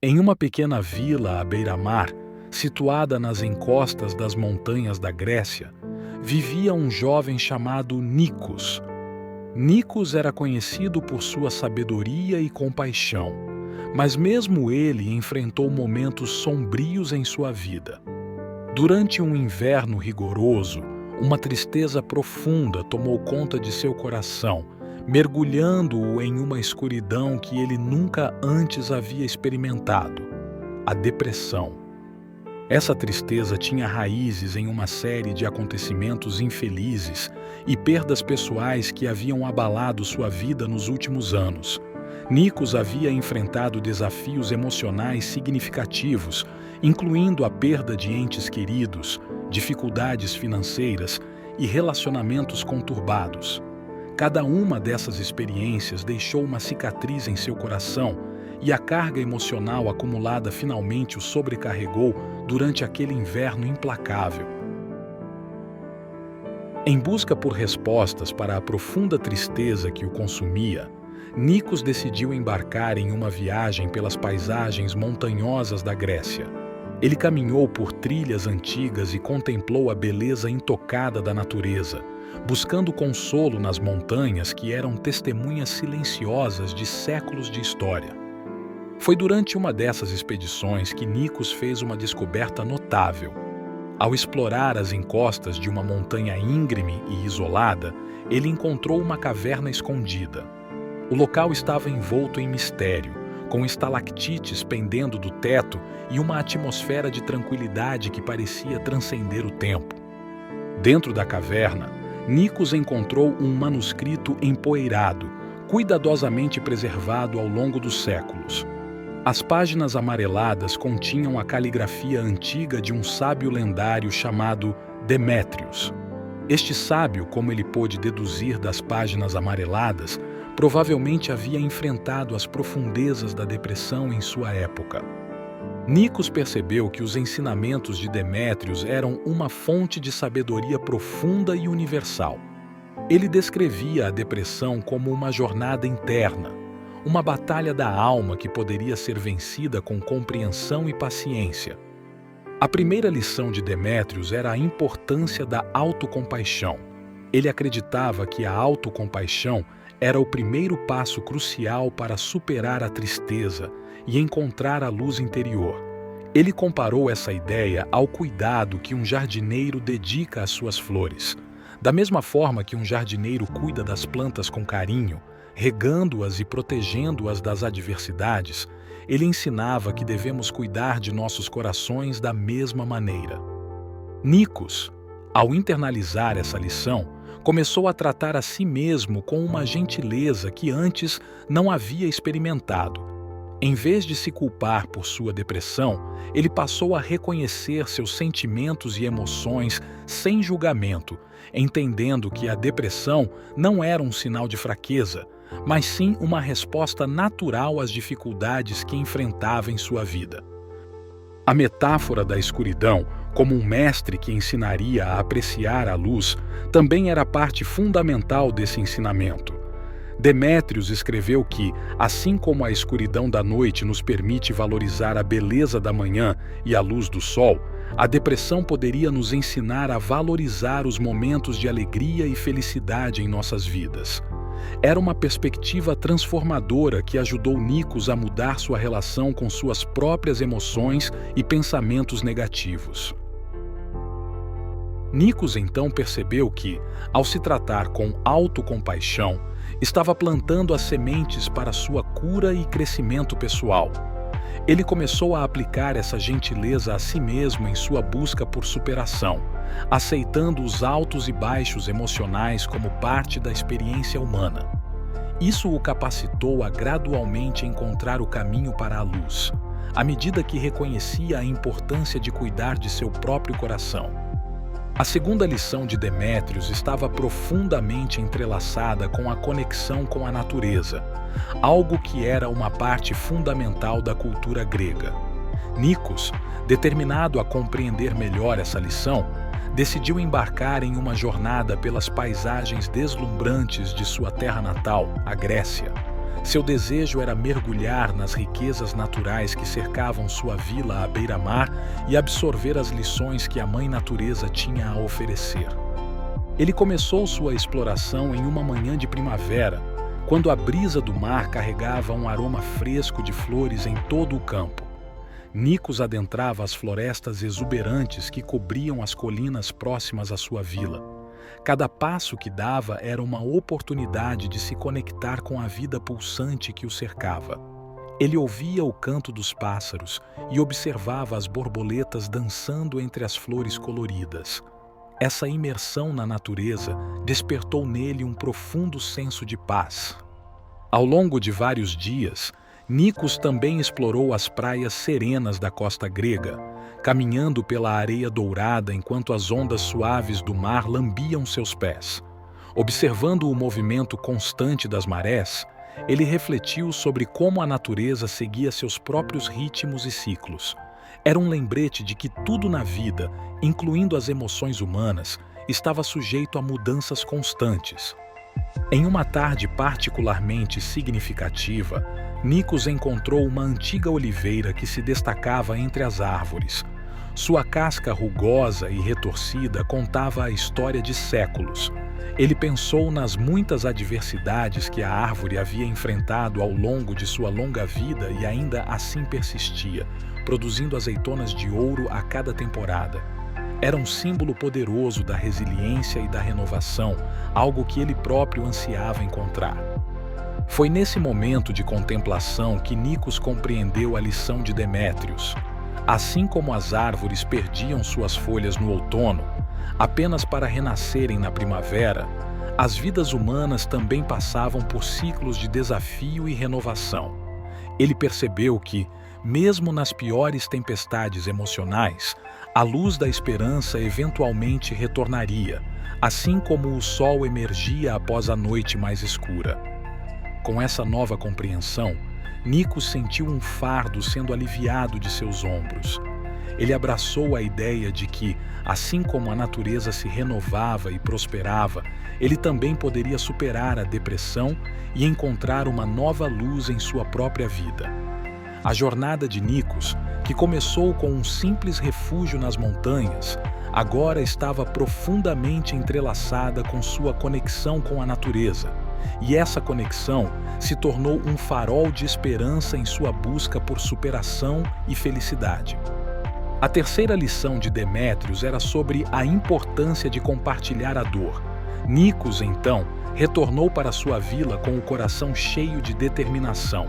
Em uma pequena vila à beira-mar, situada nas encostas das montanhas da Grécia, vivia um jovem chamado Nikos. Nikos era conhecido por sua sabedoria e compaixão, mas mesmo ele enfrentou momentos sombrios em sua vida. Durante um inverno rigoroso, uma tristeza profunda tomou conta de seu coração, mergulhando-o em uma escuridão que ele nunca antes havia experimentado: a depressão. Essa tristeza tinha raízes em uma série de acontecimentos infelizes e perdas pessoais que haviam abalado sua vida nos últimos anos. Nikos havia enfrentado desafios emocionais significativos, incluindo a perda de entes queridos, dificuldades financeiras e relacionamentos conturbados. Cada uma dessas experiências deixou uma cicatriz em seu coração, e a carga emocional acumulada finalmente o sobrecarregou durante aquele inverno implacável. Em busca por respostas para a profunda tristeza que o consumia, Nikos decidiu embarcar em uma viagem pelas paisagens montanhosas da Grécia. Ele caminhou por trilhas antigas e contemplou a beleza intocada da natureza, buscando consolo nas montanhas que eram testemunhas silenciosas de séculos de história. Foi durante uma dessas expedições que Nikos fez uma descoberta notável. Ao explorar as encostas de uma montanha íngreme e isolada, ele encontrou uma caverna escondida. O local estava envolto em mistério, com estalactites pendendo do teto e uma atmosfera de tranquilidade que parecia transcender o tempo. Dentro da caverna, Nikos encontrou um manuscrito empoeirado, cuidadosamente preservado ao longo dos séculos. As páginas amareladas continham a caligrafia antiga de um sábio lendário chamado Demétrios. Este sábio, como ele pôde deduzir das páginas amareladas, provavelmente havia enfrentado as profundezas da depressão em sua época. Nikos percebeu que os ensinamentos de Demétrios eram uma fonte de sabedoria profunda e universal. Ele descrevia a depressão como uma jornada interna, uma batalha da alma que poderia ser vencida com compreensão e paciência. A primeira lição de Demétrios era a importância da autocompaixão. Ele acreditava que a autocompaixão era o primeiro passo crucial para superar a tristeza e encontrar a luz interior. Ele comparou essa ideia ao cuidado que um jardineiro dedica às suas flores. Da mesma forma que um jardineiro cuida das plantas com carinho, regando-as e protegendo-as das adversidades, ele ensinava que devemos cuidar de nossos corações da mesma maneira. Nikos, ao internalizar essa lição, começou a tratar a si mesmo com uma gentileza que antes não havia experimentado. Em vez de se culpar por sua depressão, ele passou a reconhecer seus sentimentos e emoções sem julgamento, entendendo que a depressão não era um sinal de fraqueza, mas sim uma resposta natural às dificuldades que enfrentava em sua vida. A metáfora da escuridão, como um mestre que ensinaria a apreciar a luz, também era parte fundamental desse ensinamento. Demétrios escreveu que, assim como a escuridão da noite nos permite valorizar a beleza da manhã e a luz do sol, a depressão poderia nos ensinar a valorizar os momentos de alegria e felicidade em nossas vidas. Era uma perspectiva transformadora que ajudou Nikos a mudar sua relação com suas próprias emoções e pensamentos negativos. Nikos então percebeu que, ao se tratar com autocompaixão, estava plantando as sementes para sua cura e crescimento pessoal. Ele começou a aplicar essa gentileza a si mesmo em sua busca por superação, aceitando os altos e baixos emocionais como parte da experiência humana. Isso o capacitou a gradualmente encontrar o caminho para a luz, à medida que reconhecia a importância de cuidar de seu próprio coração. A segunda lição de Demétrios estava profundamente entrelaçada com a conexão com a natureza, algo que era uma parte fundamental da cultura grega. Nikos, determinado a compreender melhor essa lição, decidiu embarcar em uma jornada pelas paisagens deslumbrantes de sua terra natal, a Grécia. Seu desejo era mergulhar nas riquezas naturais que cercavam sua vila à beira-mar e absorver as lições que a Mãe Natureza tinha a oferecer. Ele começou sua exploração em uma manhã de primavera, quando a brisa do mar carregava um aroma fresco de flores em todo o campo. Nikos adentrava as florestas exuberantes que cobriam as colinas próximas à sua vila. Cada passo que dava era uma oportunidade de se conectar com a vida pulsante que o cercava. Ele ouvia o canto dos pássaros e observava as borboletas dançando entre as flores coloridas. Essa imersão na natureza despertou nele um profundo senso de paz. Ao longo de vários dias, Nikos também explorou as praias serenas da costa grega, caminhando pela areia dourada enquanto as ondas suaves do mar lambiam seus pés. Observando o movimento constante das marés, ele refletiu sobre como a natureza seguia seus próprios ritmos e ciclos. Era um lembrete de que tudo na vida, incluindo as emoções humanas, estava sujeito a mudanças constantes. Em uma tarde particularmente significativa, Nikos encontrou uma antiga oliveira que se destacava entre as árvores. Sua casca rugosa e retorcida contava a história de séculos. Ele pensou nas muitas adversidades que a árvore havia enfrentado ao longo de sua longa vida e ainda assim persistia, produzindo azeitonas de ouro a cada temporada. Era um símbolo poderoso da resiliência e da renovação, algo que ele próprio ansiava encontrar. Foi nesse momento de contemplação que Nikos compreendeu a lição de Demétrios. Assim como as árvores perdiam suas folhas no outono, apenas para renascerem na primavera, as vidas humanas também passavam por ciclos de desafio e renovação. Ele percebeu que, mesmo nas piores tempestades emocionais, a luz da esperança eventualmente retornaria, assim como o sol emergia após a noite mais escura. Com essa nova compreensão, Nikos sentiu um fardo sendo aliviado de seus ombros. Ele abraçou a ideia de que, assim como a natureza se renovava e prosperava, ele também poderia superar a depressão e encontrar uma nova luz em sua própria vida. A jornada de Nikos, que começou com um simples refúgio nas montanhas, agora estava profundamente entrelaçada com sua conexão com a natureza, e essa conexão se tornou um farol de esperança em sua busca por superação e felicidade. A terceira lição de Demétrios era sobre a importância de compartilhar a dor. Nikos, então, retornou para sua vila com o coração cheio de determinação.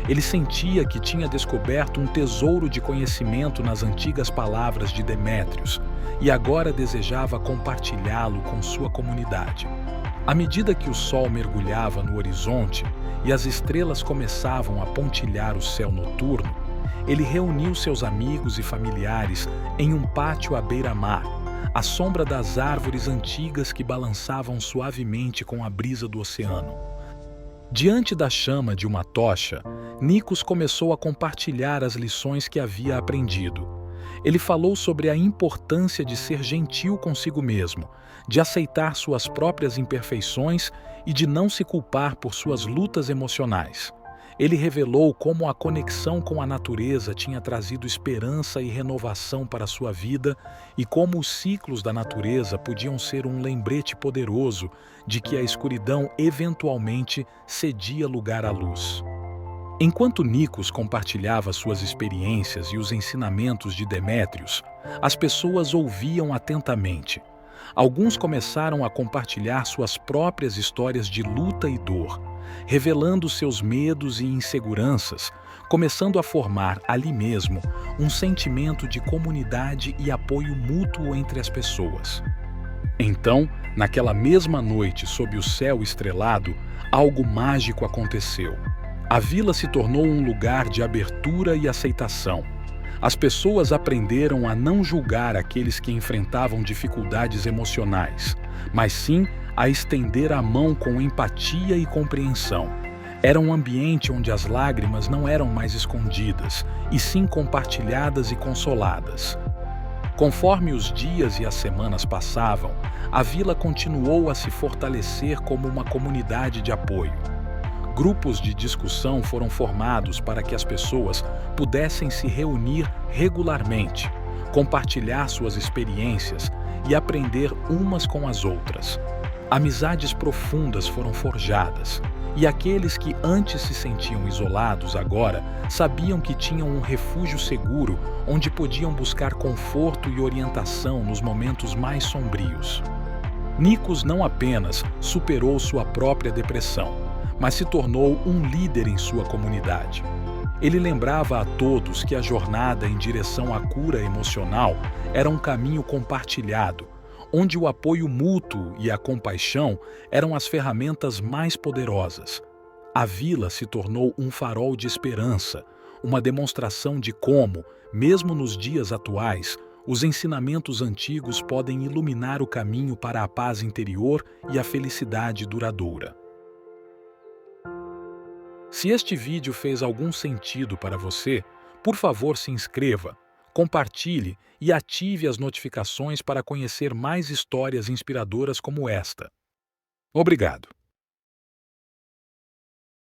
Ele sentia que tinha descoberto um tesouro de conhecimento nas antigas palavras de Demétrios e agora desejava compartilhá-lo com sua comunidade. À medida que o sol mergulhava no horizonte e as estrelas começavam a pontilhar o céu noturno, ele reuniu seus amigos e familiares em um pátio à beira-mar, à sombra das árvores antigas que balançavam suavemente com a brisa do oceano. Diante da chama de uma tocha, Nikos começou a compartilhar as lições que havia aprendido. Ele falou sobre a importância de ser gentil consigo mesmo, de aceitar suas próprias imperfeições e de não se culpar por suas lutas emocionais. Ele revelou como a conexão com a natureza tinha trazido esperança e renovação para sua vida e como os ciclos da natureza podiam ser um lembrete poderoso de que a escuridão eventualmente cedia lugar à luz. Enquanto Nikos compartilhava suas experiências e os ensinamentos de Demétrios, as pessoas ouviam atentamente. Alguns começaram a compartilhar suas próprias histórias de luta e dor, revelando seus medos e inseguranças, começando a formar ali mesmo um sentimento de comunidade e apoio mútuo entre as pessoas. Então, naquela mesma noite sob o céu estrelado, algo mágico aconteceu. A vila se tornou um lugar de abertura e aceitação. As pessoas aprenderam a não julgar aqueles que enfrentavam dificuldades emocionais, mas sim a estender a mão com empatia e compreensão. Era um ambiente onde as lágrimas não eram mais escondidas, e sim compartilhadas e consoladas. Conforme os dias e as semanas passavam, a vila continuou a se fortalecer como uma comunidade de apoio. Grupos de discussão foram formados para que as pessoas pudessem se reunir regularmente, compartilhar suas experiências e aprender umas com as outras. Amizades profundas foram forjadas, e aqueles que antes se sentiam isolados agora sabiam que tinham um refúgio seguro onde podiam buscar conforto e orientação nos momentos mais sombrios. Nikos não apenas superou sua própria depressão, mas se tornou um líder em sua comunidade. Ele lembrava a todos que a jornada em direção à cura emocional era um caminho compartilhado, onde o apoio mútuo e a compaixão eram as ferramentas mais poderosas. A vila se tornou um farol de esperança, uma demonstração de como, mesmo nos dias atuais, os ensinamentos antigos podem iluminar o caminho para a paz interior e a felicidade duradoura. Se este vídeo fez algum sentido para você, por favor se inscreva, compartilhe e ative as notificações para conhecer mais histórias inspiradoras como esta. Obrigado!